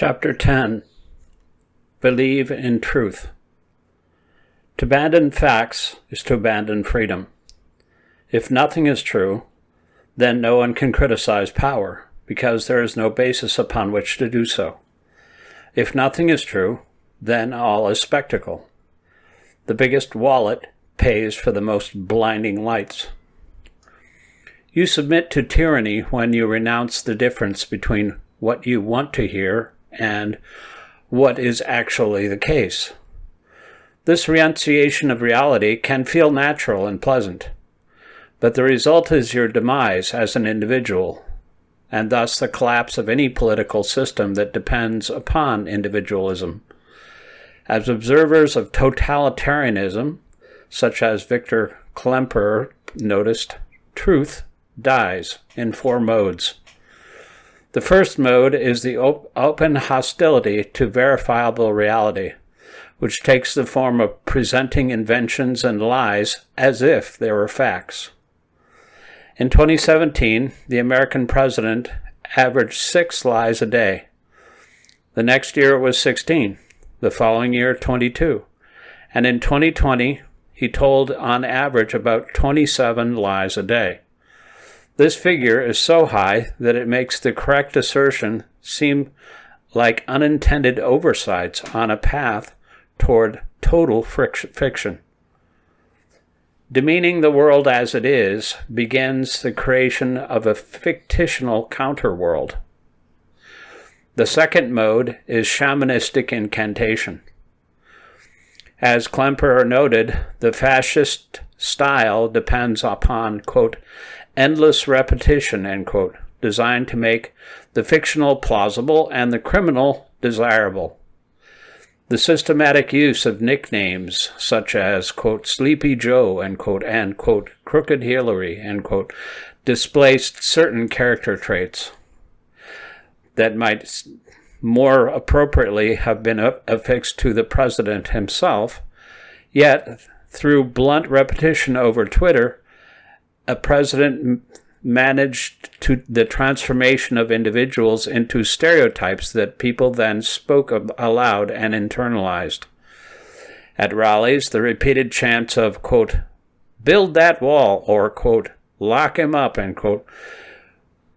Chapter 10. Believe in Truth. To abandon facts is to abandon freedom. If nothing is true, then no one can criticize power, because there is no basis upon which to do so. If nothing is true, then all is spectacle. The biggest wallet pays for the most blinding lights. You submit to tyranny when you renounce the difference between what you want to hear and what is actually the case. This renunciation of reality can feel natural and pleasant, but the result is your demise as an individual, and thus the collapse of any political system that depends upon individualism. As observers of totalitarianism, such as Victor Klemperer noticed, truth dies in 4 modes. The first mode is the open hostility to verifiable reality, which takes the form of presenting inventions and lies as if they were facts. In 2017, the American president averaged 6 lies a day. The next year it was 16, the following year 22, and in 2020 he told on average about 27 lies a day. This figure is so high that it makes the correct assertion seem like unintended oversights on a path toward total fiction. Demeaning the world as it is begins the creation of a fictional counterworld. The second mode is shamanistic incantation. As Klemperer noted, the fascist style depends upon, quote, endless repetition, end quote, designed to make the fictional plausible and the criminal desirable. The systematic use of nicknames such as, quote, Sleepy Joe, end quote, and, quote, Crooked Hillary, end quote, displaced certain character traits that might more appropriately have been affixed to the president himself, yet through blunt repetition over Twitter, a president managed the transformation of individuals into stereotypes that people then spoke aloud and internalized. At rallies, the repeated chants of, quote, build that wall, or, quote, lock him up, end quote,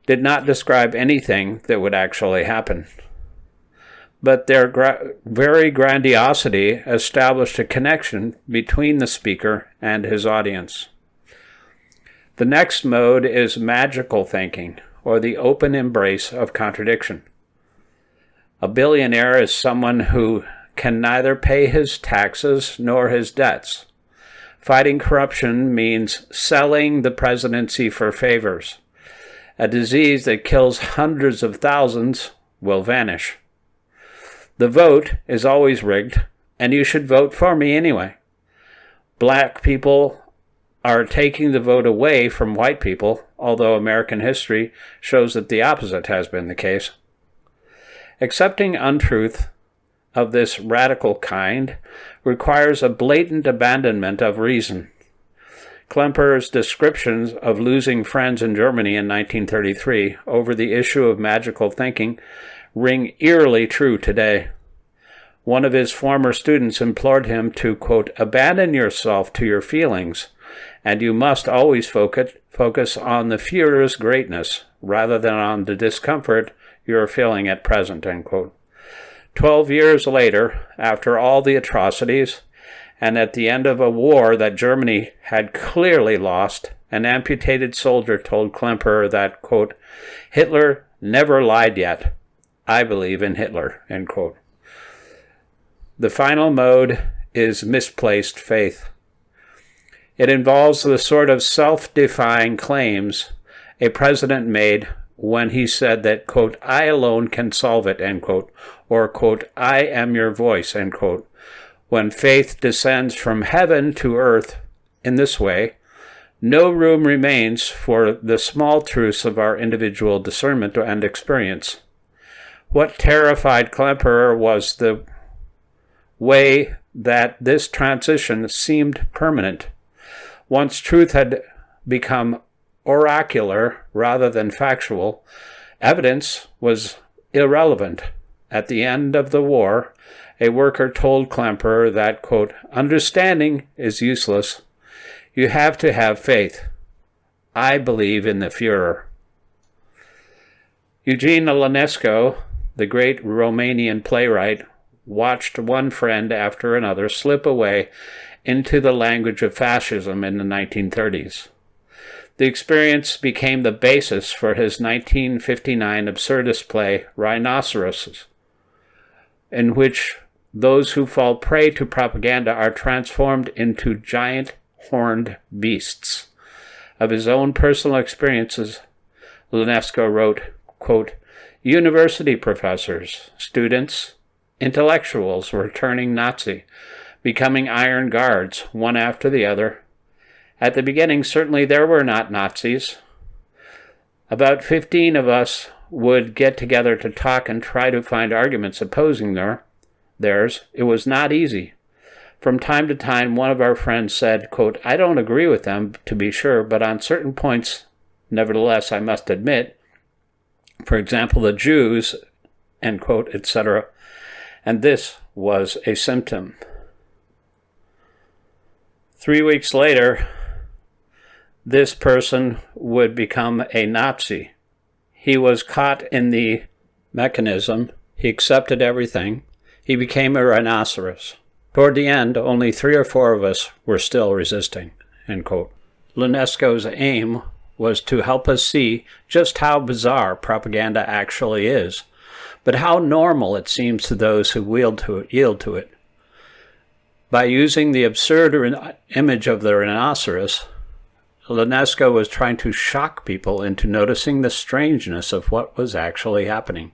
did not describe anything that would actually happen. But their very grandiosity established a connection between the speaker and his audience. The next mode is magical thinking, or the open embrace of contradiction. A billionaire is someone who can neither pay his taxes nor his debts. Fighting corruption means selling the presidency for favors. A disease that kills hundreds of thousands will vanish. The vote is always rigged, and you should vote for me anyway. Black people are taking the vote away from white people, although American history shows that the opposite has been the case. Accepting untruth of this radical kind requires a blatant abandonment of reason. Klemperer's descriptions of losing friends in Germany in 1933 over the issue of magical thinking ring eerily true today. One of his former students implored him to, quote, abandon yourself to your feelings, and you must always focus on the Führer's greatness rather than on the discomfort you are feeling at present, end quote. 12 years later, after all the atrocities, and at the end of a war that Germany had clearly lost, an amputated soldier told Klemperer that, quote, Hitler never lied yet. I believe in Hitler, end quote. The final mode is misplaced faith. It involves the sort of self-defying claims a president made when he said that, quote, I alone can solve it, end quote, or, quote, I am your voice, end quote. When faith descends from heaven to earth in this way, no room remains for the small truths of our individual discernment and experience. What terrified Klemperer was the way that this transition seemed permanent. Once truth had become oracular rather than factual, evidence was irrelevant, At the end of the war, a worker told Klemperer that, quote, understanding is useless. You have to have faith. I believe in the Führer. Eugene Ionesco, the great Romanian playwright, watched one friend after another slip away into the language of fascism in the 1930s. The experience became the basis for his 1959 absurdist play, Rhinoceroses, in which those who fall prey to propaganda are transformed into giant horned beasts. Of his own personal experiences, Ionesco wrote, quote, university professors, students, intellectuals were turning Nazi, becoming iron guards, one after the other. At the beginning, certainly there were not Nazis. About 15 of us would get together to talk and try to find arguments opposing theirs. It was not easy. From time to time, one of our friends said, quote, I don't agree with them, to be sure, but on certain points, nevertheless, I must admit, for example, the Jews, end quote, etc. And this was a symptom. 3 weeks later, this person would become a Nazi. He was caught in the mechanism. He accepted everything. He became a rhinoceros. Toward the end, only 3 or 4 of us were still resisting, end quote. Ionesco's aim was to help us see just how bizarre propaganda actually is, but how normal it seems to those who yield to it. By using the absurd image of the rhinoceros, Ionesco was trying to shock people into noticing the strangeness of what was actually happening.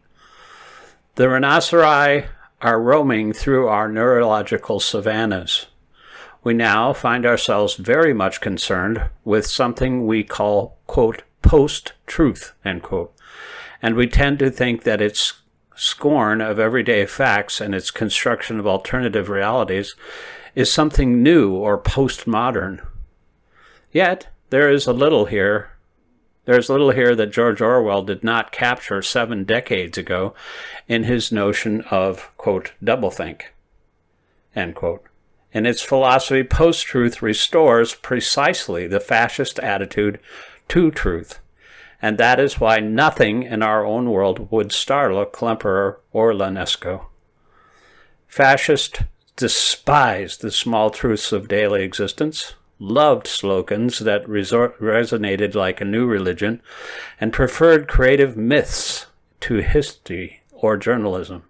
The rhinoceri are roaming through our neurological savannas. We now find ourselves very much concerned with something we call, quote, post-truth, end quote. And we tend to think that its scorn of everyday facts and its construction of alternative realities is something new or postmodern. Yet, there's little here that George Orwell did not capture 7 decades ago in his notion of, quote, doublethink, end quote. In its philosophy, post-truth restores precisely the fascist attitude to truth, and that is why nothing in our own world would startle Klemperer or Ionesco. Fascists despised the small truths of daily existence, loved slogans that resonated like a new religion, and preferred creative myths to history or journalism.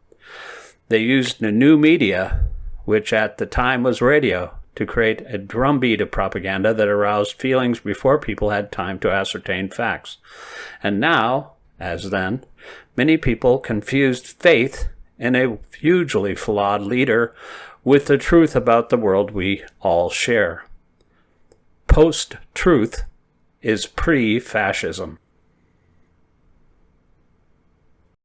They used the new media, which at the time was radio, to create a drumbeat of propaganda that aroused feelings before people had time to ascertain facts. And now, as then, many people confused faith in a hugely flawed leader with the truth about the world we all share. Post-truth is pre-fascism.